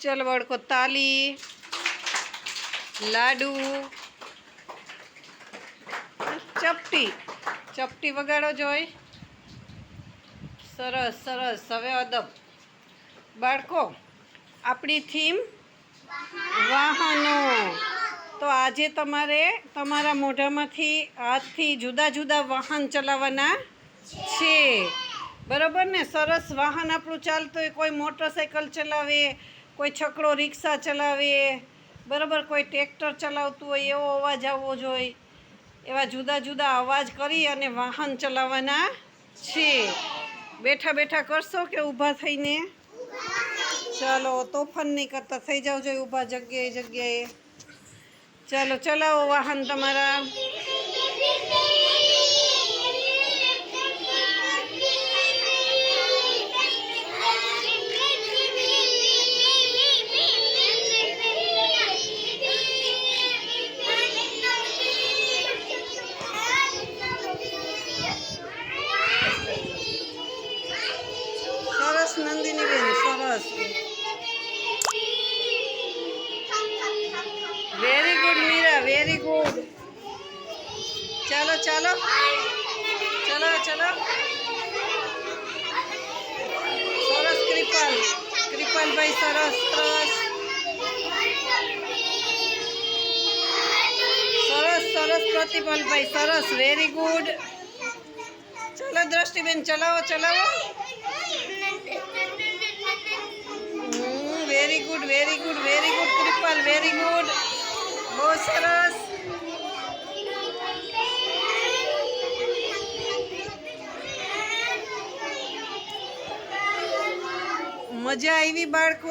चल बाळको ताली लाडू चपटी चपटी वगाड़ो जोई सरस सरस हवे अदब बाळको आपणी थीम वाहनो तो आजे तमारे तमारा मोढामांथी हाथथी जुदा जुदा वाहन चलाववाना छे बराबर ने सरस वाहन आपणुं चालतुं होय कोई मोटरसाइकल चलावे कोई छकड़ो रिक्शा चलावे बराबर कोई ट्रेक्टर चलावतुं होय एवो अवाज आववो जोईए एवा जुदा जुदा अवाज करी अने वाहन चलाववाना छे। बेठा बेठा करशो के ऊभा थईने? चलो तोफान नहीं करता थई जाओ जो ऊभा जग्याए जग्याए। चलो चलाओ वाहन तमारा। सरस नंदिनी बेन सरस very good Meera very good. चलो चलो चलो चलो सरस कृपाल कृपाल भाई सरस सरस सरस सरस प्रतिपाल भाई सरस वेरी गुड। चलो दृष्टिबेन चलाओ चलाओ वेरी गुड कृपाल वेरी गुड बहुत सरस। मजा आई बाळको।